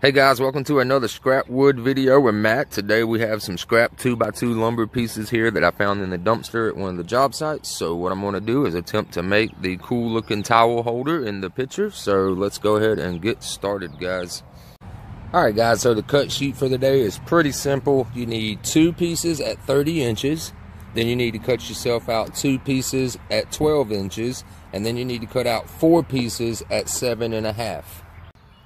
Hey guys, welcome to another scrap wood video with Matt. Today we have some scrap 2x2 lumber pieces here that I found in the dumpster at one of the job sites. So what I'm going to do is attempt to make the cool looking towel holder in the picture. So let's go ahead and get started, guys. Alright guys, so the cut sheet for the day is pretty simple. You need 2 pieces at 30 inches. Then you need to cut yourself out 2 pieces at 12 inches. And then you need to cut out 4 pieces at 7.5.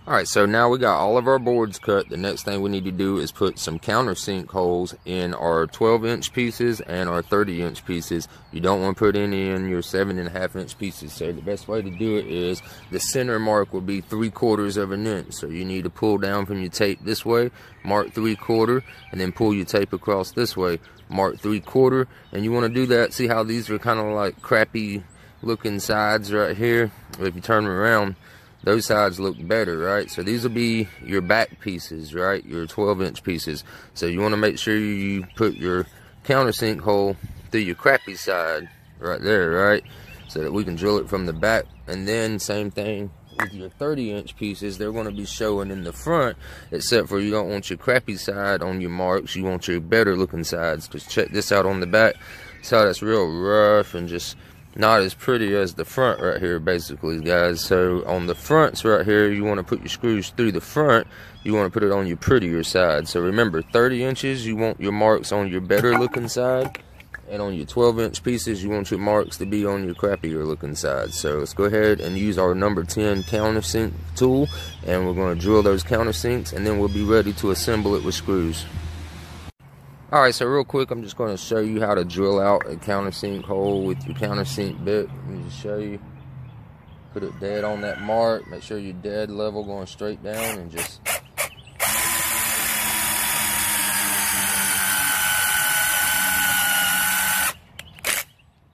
Alright, so now we got all of our boards cut. The next thing we need to do is put some countersink holes in our 12-inch pieces and our 30-inch pieces. You don't want to put any in your 7.5-inch pieces. So the best way to do it is the center mark will be 3/4 of an inch. So you need to pull down from your tape this way, mark 3/4, and then pull your tape across this way, mark 3/4. And you want to do that. See how these are kind of like crappy looking sides right here? If you turn them around, those sides look better, right? So these will be your back pieces, right? Your 12-inch pieces. So you want to make sure you put your countersink hole through your crappy side right there, right? So that we can drill it from the back. And then same thing with your 30-inch pieces. They're going to be showing in the front, except for you don't want your crappy side on your marks. You want your better looking sides. Because check this out on the back. So that's real rough and just not as pretty as the front right here, basically, guys. So on the fronts right here, you want to put your screws through the front. You want to put it on your prettier side. So remember, 30 inches, you want your marks on your better looking side. And on your 12-inch pieces, you want your marks to be on your crappier looking side. So let's go ahead and use our number 10 countersink tool. And we're going to drill those countersinks, and then we'll be ready to assemble it with screws. Alright, so real quick, I'm just going to show you how to drill out a countersink hole with your countersink bit. Let me just show you. Put it dead on that mark. Make sure you're dead level going straight down and just...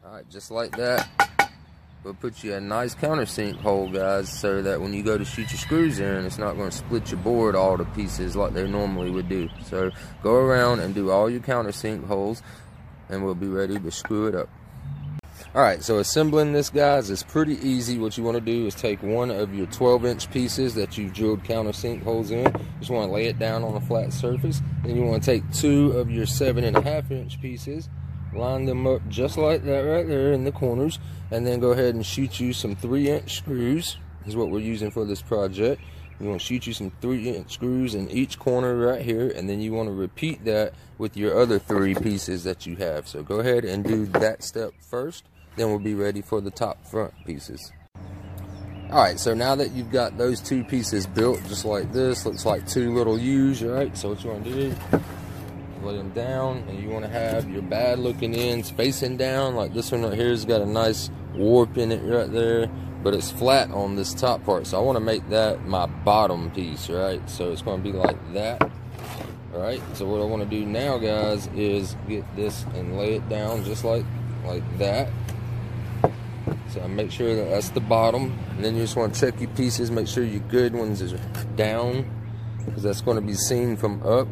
Alright, just like that. We'll put you a nice countersink hole, guys, so that when you go to shoot your screws in, it's not going to split your board all to pieces like they normally would do. So go around and do all your countersink holes, and we'll be ready to screw it up. Alright, so assembling this, guys, is pretty easy. What you want to do is take one of your 12-inch pieces that you've drilled countersink holes in. Just want to lay it down on a flat surface. Then you want to take 2 of your 7.5-inch pieces, line them up just like that right there in the corners, and then go ahead and shoot you some 3-inch screws. Is what we're using for this project. You want to shoot you some 3-inch screws in each corner right here, and then you want to repeat that with your other 3 pieces that you have. So go ahead and do that step first, then we'll be ready for the top front pieces. Alright, so now that you've got those 2 pieces built just like this, looks like 2 little U's, right? So what you want to do, lay them down, and you want to have your bad looking ends facing down. Like this one right here has got a nice warp in it right there, but it's flat on this top part. So I want to make that my bottom piece, right? So it's going to be like that. Alright, so what I want to do now, guys, is get this and lay it down just like that. So make sure that that's the bottom, and then you just want to check your pieces, make sure your good ones are down, because that's going to be seen from up.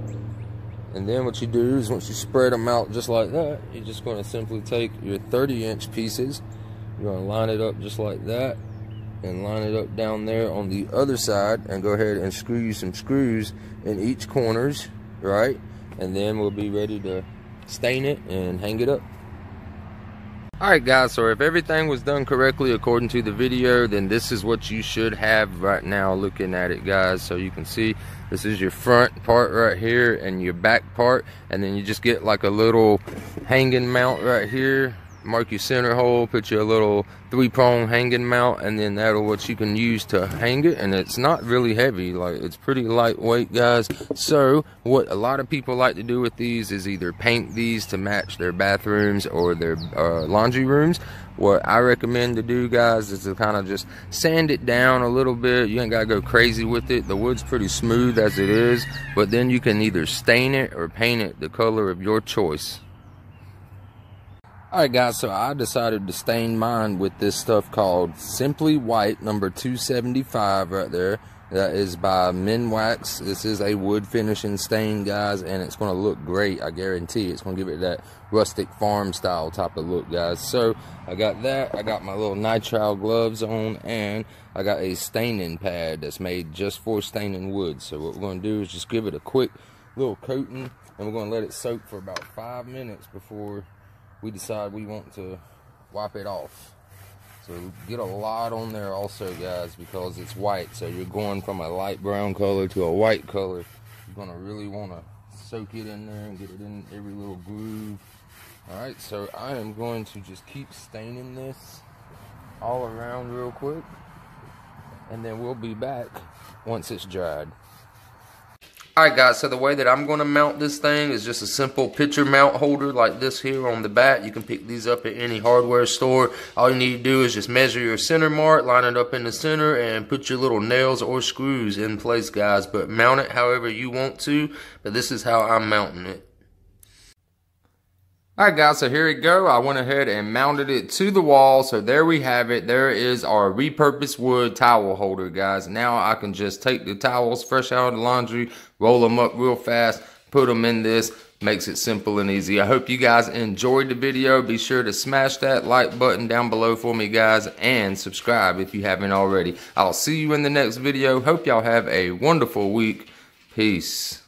And then what you do is once you spread them out just like that, you're just going to simply take your 30-inch pieces, you're going to line it up just like that, and line it up down there on the other side, and go ahead and screw you some screws in each corners, right? And then we'll be ready to stain it and hang it up. Alright guys, so if everything was done correctly according to the video, then this is what you should have right now looking at it, guys. So you can see this is your front part right here and your back part, and then you just get like a little hanging mount right here. Mark your center hole, put your little 3-prong hanging mount, and then that'll what you can use to hang it. And it's not really heavy, like it's pretty lightweight, guys. So what a lot of people like to do with these is either paint these to match their bathrooms or their laundry rooms. What I recommend to do, guys, is to kind of just sand it down a little bit. You ain't gotta go crazy with it. The wood's pretty smooth as it is, but then you can either stain it or paint it the color of your choice. Alright guys, so I decided to stain mine with this stuff called Simply White number 275 right there. That is by Minwax. This is a wood finishing stain, guys, and it's going to look great. I guarantee it's going to give it that rustic farm style type of look, guys. So I got that. I got my little nitrile gloves on, and I got a staining pad that's made just for staining wood. So what we're going to do is just give it a quick little coating, and we're going to let it soak for about 5 minutes before we decide we want to wipe it off. So get a lot on there also, guys, because it's white. So you're going from a light brown color to a white color. You're going to really want to soak it in there and get it in every little groove. Alright, so I am going to just keep staining this all around real quick. And then we'll be back once it's dried. Alright guys, so the way that I'm going to mount this thing is just a simple picture mount holder like this here on the back. You can pick these up at any hardware store. All you need to do is just measure your center mark, line it up in the center, and put your little nails or screws in place, guys. But mount it however you want to, but this is how I'm mounting it. Alright guys, so here we go. I went ahead and mounted it to the wall. So there we have it. There is our repurposed wood towel holder, guys. Now I can just take the towels fresh out of the laundry, roll them up real fast, put them in this. Makes it simple and easy. I hope you guys enjoyed the video. Be sure to smash that like button down below for me, guys, and subscribe if you haven't already. I'll see you in the next video. Hope y'all have a wonderful week. Peace.